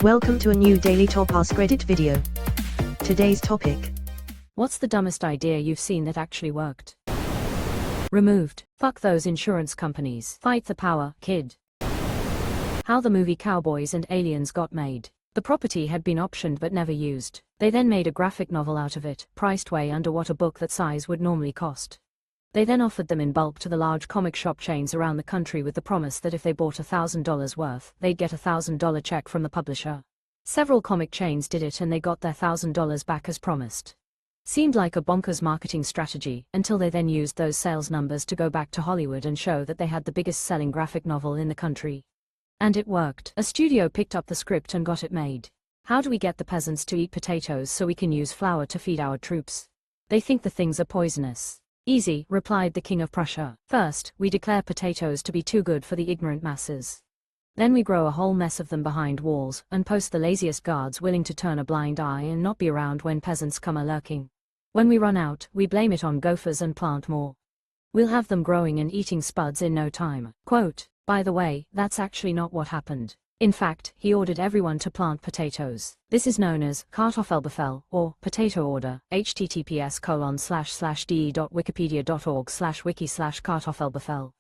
Welcome to a new Daily Top Askreddit video. Today's topic. What's the dumbest idea you've seen that actually worked? Removed. Fuck those insurance companies. Fight the power, kid. How the movie Cowboys and Aliens got made. The property had been optioned but never used. They then made a graphic novel out of it, priced way under what a book that size would normally cost. They then offered them in bulk to the large comic shop chains around the country with the promise that if they bought $1,000 worth, they'd get a $1,000 check from the publisher. Several comic chains did it and they got their $1,000 back as promised. Seemed like a bonkers marketing strategy, until they then used those sales numbers to go back to Hollywood and show that they had the biggest selling graphic novel in the country. And it worked. A studio picked up the script and got it made. How do we get the peasants to eat potatoes so we can use flour to feed our troops? They think the things are poisonous. Easy, replied the King of Prussia. First, we declare potatoes to be too good for the ignorant masses. Then we grow a whole mess of them behind walls, and post the laziest guards willing to turn a blind eye and not be around when peasants come a-lurking. When we run out, we blame it on gophers and plant more. We'll have them growing and eating spuds in no time. Quote, by the way, that's actually not what happened. In fact, he ordered everyone to plant potatoes. This is known as Kartoffelbefehl, or potato order, https://de.wikipedia.org/wiki/Kartoffelbefehl.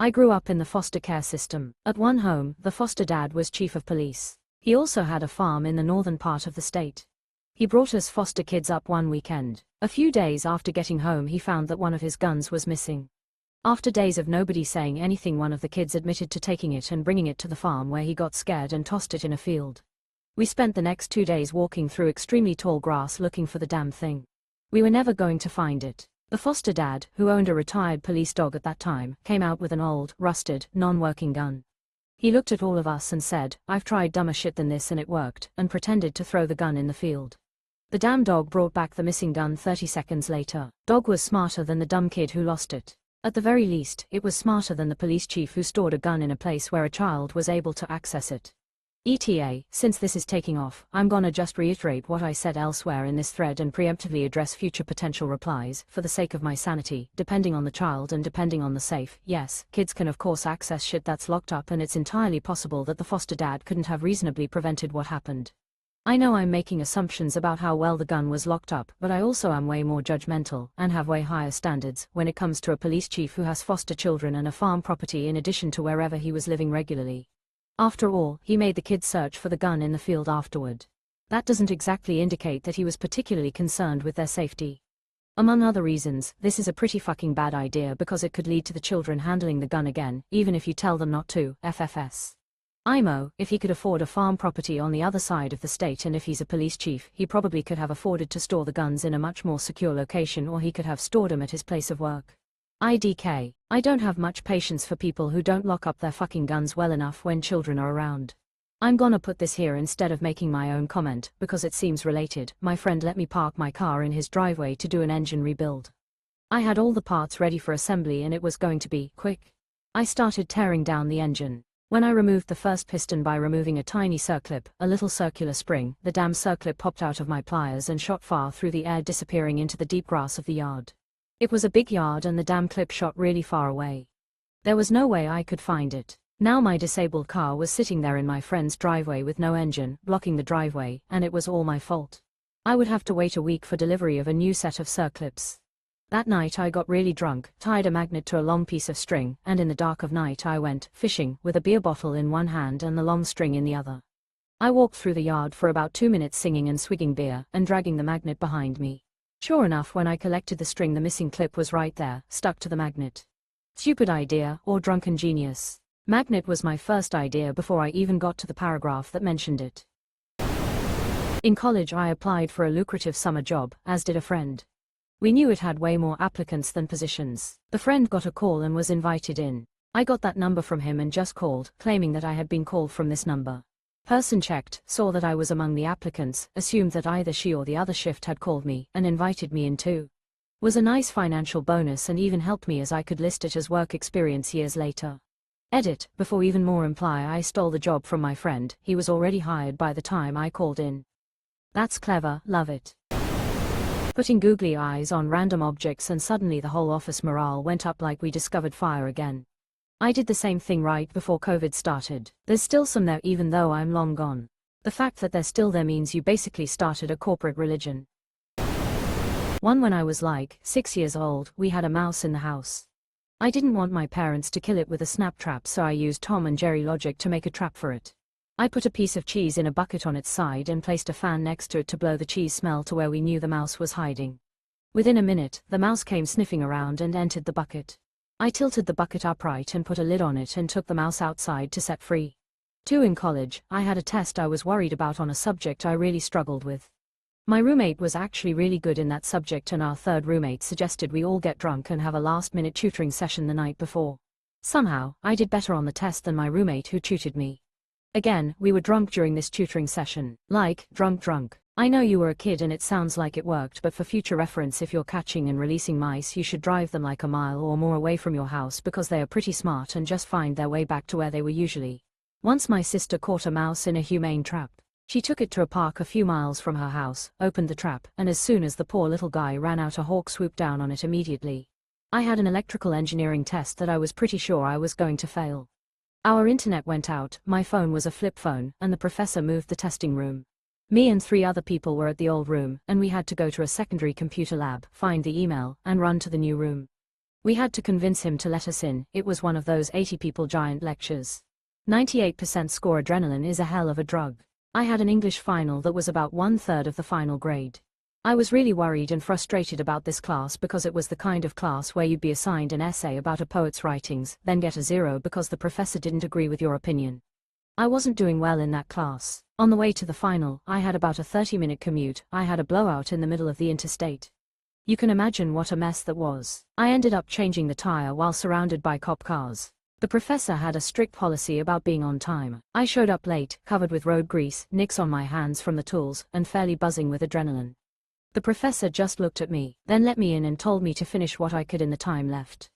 I grew up in the foster care system. At one home, the foster dad was chief of police. He also had a farm in the northern part of the state. He brought us foster kids up one weekend. A few days after getting home he found that one of his guns was missing. After days of nobody saying anything, one of the kids admitted to taking it and bringing it to the farm where he got scared and tossed it in a field. We spent the next 2 days walking through extremely tall grass looking for the damn thing. We were never going to find it. The foster dad, who owned a retired police dog at that time, came out with an old, rusted, non-working gun. He looked at all of us and said, I've tried dumber shit than this and it worked, and pretended to throw the gun in the field. The damn dog brought back the missing gun 30 seconds later. Dog was smarter than the dumb kid who lost it. At the very least, it was smarter than the police chief who stored a gun in a place where a child was able to access it. ETA, since this is taking off, I'm gonna just reiterate what I said elsewhere in this thread and preemptively address future potential replies, for the sake of my sanity, depending on the child and depending on the safe. Yes, kids can of course access shit that's locked up, and it's entirely possible that the foster dad couldn't have reasonably prevented what happened. I know I'm making assumptions about how well the gun was locked up, but I also am way more judgmental, and have way higher standards, when it comes to a police chief who has foster children and a farm property in addition to wherever he was living regularly. After all, he made the kids search for the gun in the field afterward. That doesn't exactly indicate that he was particularly concerned with their safety. Among other reasons, this is a pretty fucking bad idea because it could lead to the children handling the gun again, even if you tell them not to. FFS. IMO, if he could afford a farm property on the other side of the state, and if he's a police chief, he probably could have afforded to store the guns in a much more secure location, or he could have stored them at his place of work. IDK. I don't have much patience for people who don't lock up their fucking guns well enough when children are around. I'm gonna put this here instead of making my own comment, because it seems related. My friend let me park my car in his driveway to do an engine rebuild. I had all the parts ready for assembly and it was going to be quick. I started tearing down the engine. When I removed the first piston by removing a tiny circlip, a little circular spring, the damn circlip popped out of my pliers and shot far through the air, disappearing into the deep grass of the yard. It was a big yard and the damn clip shot really far away. There was no way I could find it. Now my disabled car was sitting there in my friend's driveway with no engine, blocking the driveway, and it was all my fault. I would have to wait a week for delivery of a new set of circlips. That night I got really drunk, tied a magnet to a long piece of string, and in the dark of night I went fishing, with a beer bottle in one hand and the long string in the other. I walked through the yard for about 2 minutes singing and swigging beer, and dragging the magnet behind me. Sure enough, when I collected the string, the missing clip was right there, stuck to the magnet. Stupid idea, or drunken genius. Magnet was my first idea before I even got to the paragraph that mentioned it. In college I applied for a lucrative summer job, as did a friend. We knew it had way more applicants than positions. The friend got a call and was invited in. I got that number from him and just called, claiming that I had been called from this number. Person checked, saw that I was among the applicants, assumed that either she or the other shift had called me, and invited me in too. Was a nice financial bonus and even helped me as I could list it as work experience years later. Edit, before even more imply I stole the job from my friend, he was already hired by the time I called in. That's clever, love it. Putting googly eyes on random objects and suddenly the whole office morale went up like we discovered fire again. I did the same thing right before COVID started. There's still some there even though I'm long gone. The fact that they're still there means you basically started a corporate religion. When I was like 6 years old, we had a mouse in the house. I didn't want my parents to kill it with a snap trap, so I used Tom and Jerry logic to make a trap for it. I put a piece of cheese in a bucket on its side and placed a fan next to it to blow the cheese smell to where we knew the mouse was hiding. Within a minute, the mouse came sniffing around and entered the bucket. I tilted the bucket upright and put a lid on it and took the mouse outside to set free. In college, I had a test I was worried about on a subject I really struggled with. My roommate was actually really good in that subject, and our third roommate suggested we all get drunk and have a last-minute tutoring session the night before. Somehow, I did better on the test than my roommate who tutored me. Again, we were drunk during this tutoring session. Like, drunk. I know you were a kid and it sounds like it worked, but for future reference, if you're catching and releasing mice, you should drive them like a mile or more away from your house because they are pretty smart and just find their way back to where they were usually. Once my sister caught a mouse in a humane trap. She took it to a park a few miles from her house, opened the trap, and as soon as the poor little guy ran out, a hawk swooped down on it immediately. I had an electrical engineering test that I was pretty sure I was going to fail. Our internet went out, my phone was a flip phone, and the professor moved the testing room. Me and 3 other people were at the old room, and we had to go to a secondary computer lab, find the email, and run to the new room. We had to convince him to let us in. It was one of those 80 people giant lectures. 98% score. Adrenaline is a hell of a drug. I had an English final that was about 1/3 of the final grade. I was really worried and frustrated about this class because it was the kind of class where you'd be assigned an essay about a poet's writings, then get a 0 because the professor didn't agree with your opinion. I wasn't doing well in that class. On the way to the final, I had about a 30-minute commute. I had a blowout in the middle of the interstate. You can imagine what a mess that was. I ended up changing the tire while surrounded by cop cars. The professor had a strict policy about being on time. I showed up late, covered with road grease, nicks on my hands from the tools, and fairly buzzing with adrenaline. The professor just looked at me, then let me in and told me to finish what I could in the time left.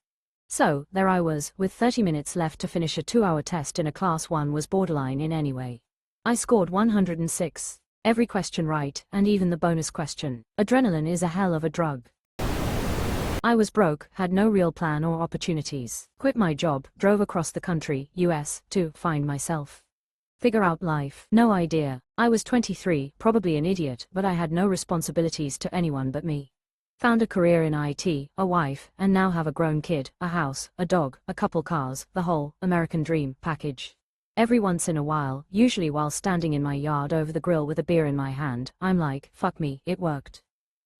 So, there I was, with 30 minutes left to finish a 2-hour test in a class 1 was borderline in anyway. I scored 106. Every question right, and even the bonus question. Adrenaline is a hell of a drug. I was broke, had no real plan or opportunities. Quit my job, drove across the country, US, to find myself. Figure out life. No idea. I was 23, probably an idiot, but I had no responsibilities to anyone but me. Found a career in IT, a wife, and now have a grown kid, a house, a dog, a couple cars, the whole American dream package. Every once in a while, usually while standing in my yard over the grill with a beer in my hand, I'm like, fuck me, it worked.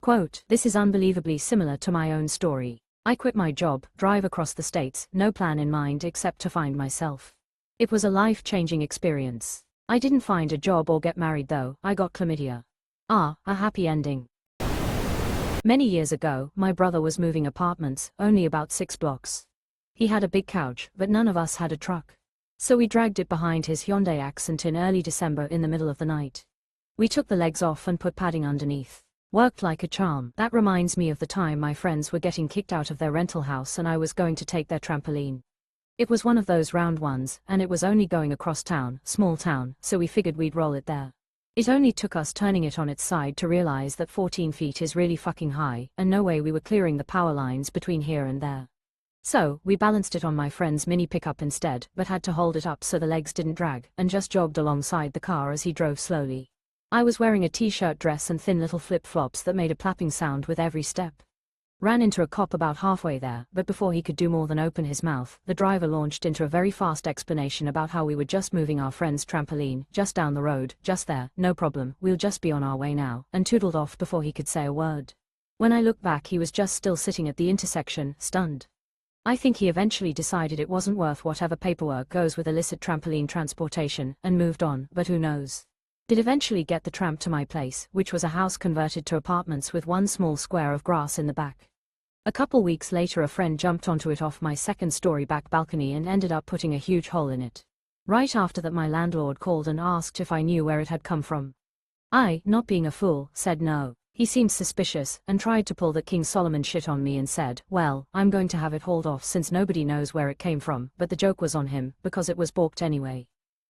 Quote, this is unbelievably similar to my own story. I quit my job, drive across the states, no plan in mind except to find myself. It was a life-changing experience. I didn't find a job or get married though, I got chlamydia. A happy ending. Many years ago, my brother was moving apartments, only about 6 blocks. He had a big couch, but none of us had a truck. So we dragged it behind his Hyundai Accent in early December in the middle of the night. We took the legs off and put padding underneath. Worked like a charm. That reminds me of the time my friends were getting kicked out of their rental house and I was going to take their trampoline. It was one of those round ones, and it was only going across town, small town, so we figured we'd roll it there. It only took us turning it on its side to realize that 14 feet is really fucking high, and no way we were clearing the power lines between here and there. So, we balanced it on my friend's mini pickup instead, but had to hold it up so the legs didn't drag, and just jogged alongside the car as he drove slowly. I was wearing a t-shirt dress and thin little flip-flops that made a plapping sound with every step. Ran into a cop about halfway there, but before he could do more than open his mouth, the driver launched into a very fast explanation about how we were just moving our friend's trampoline, just down the road, just there, no problem, we'll just be on our way now, and tootled off before he could say a word. When I looked back, he was just still sitting at the intersection, stunned. I think he eventually decided it wasn't worth whatever paperwork goes with illicit trampoline transportation, and moved on, but who knows. Did eventually get the tramp to my place, which was a house converted to apartments with one small square of grass in the back. A couple weeks later a friend jumped onto it off my second-story back balcony and ended up putting a huge hole in it. Right after that my landlord called and asked if I knew where it had come from. I, not being a fool, said no. He seemed suspicious, and tried to pull that King Solomon shit on me and said, well, I'm going to have it hauled off since nobody knows where it came from, but the joke was on him, because it was balked anyway.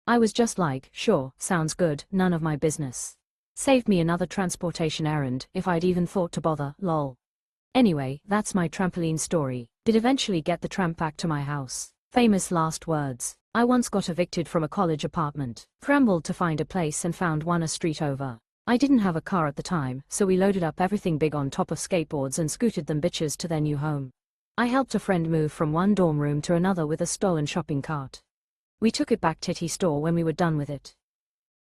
I was just like, sure, sounds good, none of my business. Saved me another transportation errand, if I'd even thought to bother, lol. Anyway, that's my trampoline story. Did eventually get the tramp back to my house. Famous last words. I once got evicted from a college apartment. Scrambled to find a place and found one a street over. I didn't have a car at the time, so we loaded up everything big on top of skateboards and scooted them bitches to their new home. I helped a friend move from one dorm room to another with a stolen shopping cart. We took it back titty store when we were done with it.